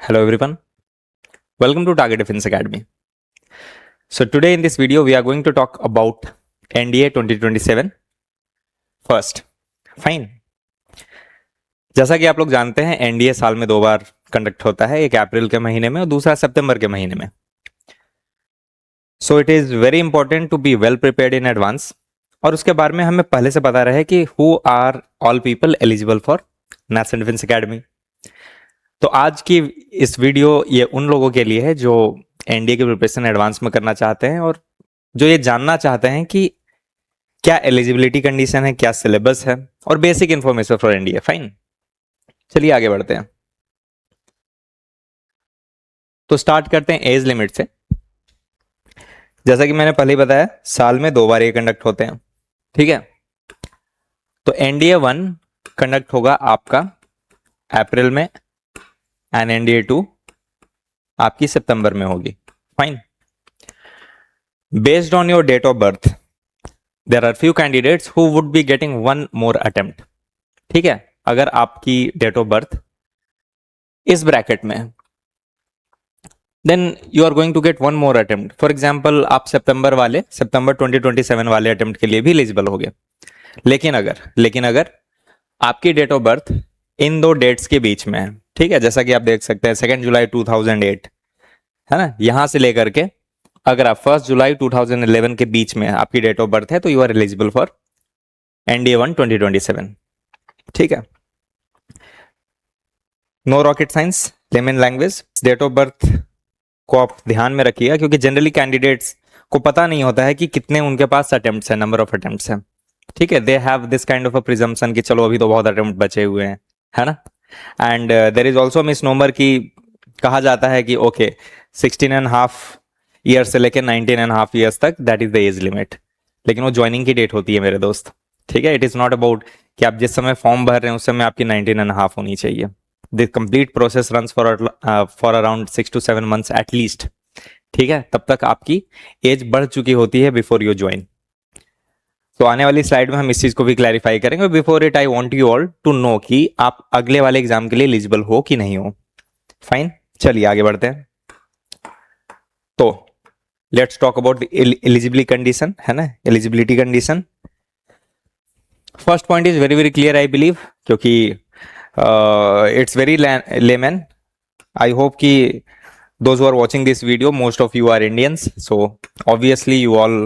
Hello everyone, welcome to Target Defense Academy. So today in this video we are going to talk about NDA 2027 first. Fine. जैसा कि आप लोग जानते हैं NDA साल में 2 बार कंडक्ट होता है, एक अप्रैल के महीने में और दूसरा सितंबर के महीने में. So it is very important to be well prepared in advance और उसके बारे में हमें पहले से पता रहे कि who are all people eligible for National Defence Academy. तो आज की इस वीडियो ये उन लोगों के लिए है जो एनडीए की प्रिपरेशन एडवांस में करना चाहते हैं और जो ये जानना चाहते हैं कि क्या एलिजिबिलिटी कंडीशन है, क्या सिलेबस है और basic information for NDA. Fine, चलिए आगे बढ़ते हैं. तो स्टार्ट करते हैं एज लिमिट से. जैसा कि मैंने पहले ही बताया साल में 2 बार ये कंडक्ट होते हैं. ठीक है, तो एनडीए 1 कंडक्ट होगा आपका अप्रैल में एंड एनडीए 2 आपकी सितंबर में होगी. Fine. Based on your date of birth there are few candidates who would be getting 1 more attempt. ठीक है, अगर आपकी डेट ऑफ बर्थ इस ब्रैकेट में है then you are going to get 1 more attempt. For example आप सितंबर 2027 वाले अटेम्प्ट के लिए भी एलिजिबल हो गए. लेकिन अगर आपकी date of birth in 2 dates के बीच में है, ठीक है, जैसा कि आप देख सकते हैं 2 जुलाई 2008 है ना, यहां से लेकर के अगर आप 1 जुलाई 2011 के बीच में आपकी डेट ऑफ बर्थ है तो you are eligible for NDA 1 2027. ठीक है, no rocket science, layman language. Date of birth को आप ध्यान में रखिएगा क्योंकि जनरली कैंडिडेट्स को पता नहीं होता है कि कितने उनके पास अटेम्प्ट्स है, नंबर ऑफ अटेम्प्ट्स है. ठीक है, they have this kind of a presumption कि चलो अभी तो बहुत अटेम्प्ट बचे हुए हैं, है ना. And there is also misnomer की कहा जाता है कि ओके 16.5 ईयर्स से लेकर 19.5 ईयर्स तक that is the age limit. लेकिन वो ज्वाइनिंग की डेट होती है मेरे दोस्त. ठीक है, इट इज नॉट अबाउट कि आप जिस समय फॉर्म भर रहे हैं उस समय आपकी 19.5 होनी चाहिए. The complete process runs for around 6 to 7 months at least. ठीक है, तब तक आपकी एज बढ़ चुकी होती है बिफोर यू ज्वाइन. तो आने वाली स्लाइड में हम इस चीज को भी क्लैरिफाई करेंगे. Before it I want you all to know कि आप अगले वाले एग्जाम के लिए एलिजिबल हो कि नहीं हो. फाइन, चलिए आगे बढ़ते हैं. तो let's talk about eligibility condition, है ना, eligibility condition. First point is very very clear I believe, क्योंकि it's very layman. I hope कि those who are watching this video, most of you are Indians, so obviously you all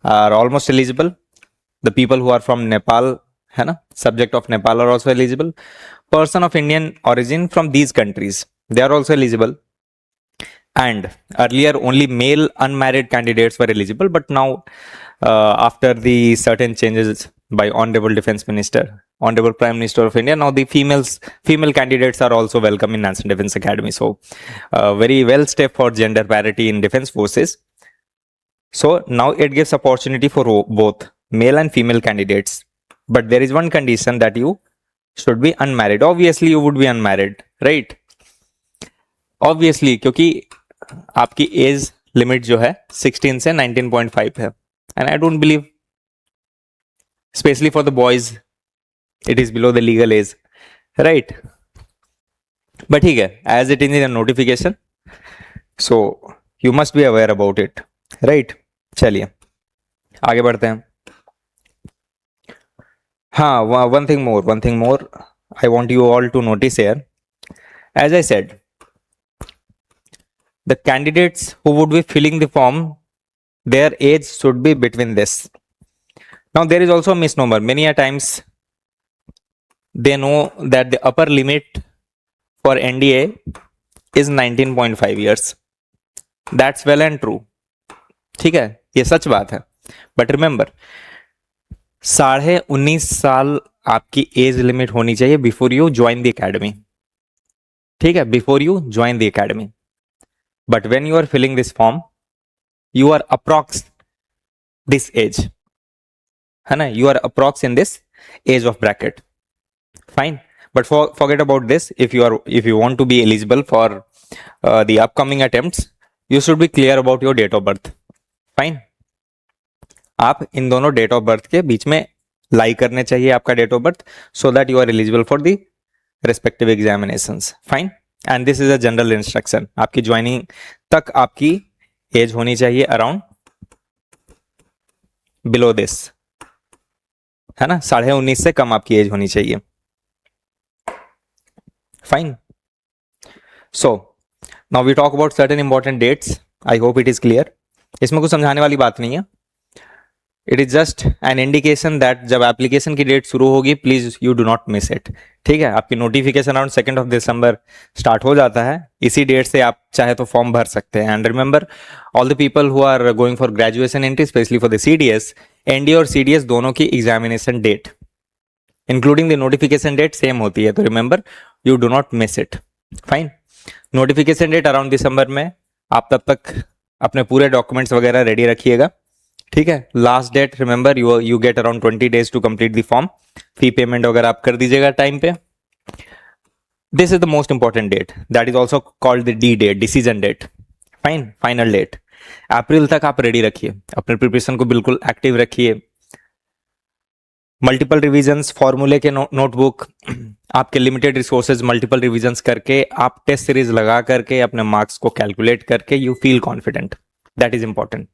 are almost eligible. The people who are from Nepal, है ना, subject of Nepal are also eligible. Person of Indian origin from these countries, they are also eligible. And earlier only male unmarried candidates were eligible, but now after the certain changes by Honorable Defense Minister, Honorable Prime Minister of India, now the female candidates are also welcome in National Defense Academy. So very well step for gender parity in defense forces. So now it gives opportunity for both male and female candidates, but there is one condition that you should be unmarried. Obviously you would be unmarried, right? Obviously, क्योंकि आपकी age limit जो है 16 से 19.5 है, and I don't believe, especially for the boys, it is below the legal age, right? But ठीक है, as it is in a notification, so you must be aware about it, right? चलिए आगे बढ़ते हैं. हाँ, one thing more I want you all to notice here. As I said, the candidates who would be filling the form, their age should be between this. Now there is also a misnomer. Many a times they know that the upper limit for NDA is 19.5 years. That's well and true. ठीक है, ये सच बात है. But remember, 19.5 साल आपकी age limit होनी चाहिए before you join the academy. ठीक है, before you join the academy. But when you are filling this form, you are approx this age, है ना, you are approx in this age of bracket. Fine, but forget about this. If you want to be eligible for the upcoming attempts, you should be clear about your date of birth. Fine, आप इन दोनों date of birth के बीच में लाई करने चाहिए आपका date of birth, so that you are eligible for the respective examinations. Fine, and this is a general instruction. आपकी joining तक आपकी एज होनी चाहिए अराउंड बिलो दिस, है ना, 19.5 से कम आपकी एज होनी चाहिए. Fine. So now we talk about certain important dates. I hope it is clear. इसमें कुछ समझाने वाली बात नहीं है. It is just an indication that जब एप्लीकेशन की डेट शुरू होगी please you do not miss it. ठीक है, आपकी नोटिफिकेशन अराउंड 2 दिसंबर स्टार्ट हो जाता है. इसी डेट से आप चाहे तो फॉर्म भर सकते हैं. And remember all the people who are going for graduation entry specially for the CDS, NDA और सीडीएस दोनों की examination date including the notification date same होती है. तो remember you do not miss it. Fine. Notification date around December में. आप तब तक अपने पूरे डॉक्यूमेंट्स वगैरह रेडी रखिएगा. ठीक है. Last date remember you get around 20 days to complete the form. Fee payment वगैरह आप कर दीजिएगा टाइम पे. This is the most important date, that is also called the D date, decision date. Fine. Final date. अप्रैल तक आप ready रखिए, अपने प्रिपरेशन को बिल्कुल एक्टिव रखिए. मल्टीपल रिविजन्स, फॉर्मूले के नोटबुक, आपके लिमिटेड रिसोर्सेज मल्टीपल रिविजन्स करके आप टेस्ट सीरीज लगा करके अपने मार्क्स को कैलकुलेट करके you feel confident. That is important.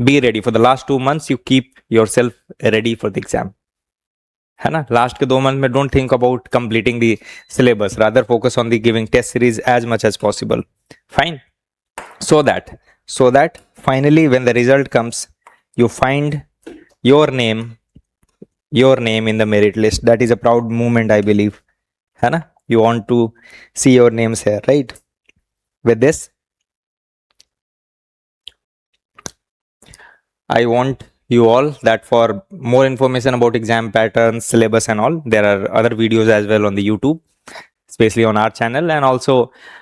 Be ready for the last 2 months. You keep yourself ready for the exam, है ना. लास्ट के 2 months में don't think about completing the syllabus, rather focus on the giving test series as much as possible. Fine. So that finally when the result comes you find your name in the merit list. That is a proud moment, I believe, है ना. You want to see your names here, right? With this I want you all that for more information about exam patterns, syllabus and all, there are other videos as well on the YouTube, especially on our channel, and also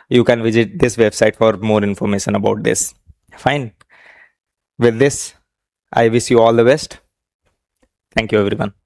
you can visit this website for more information about this. Fine. With this I wish you all the best. Thank you everyone.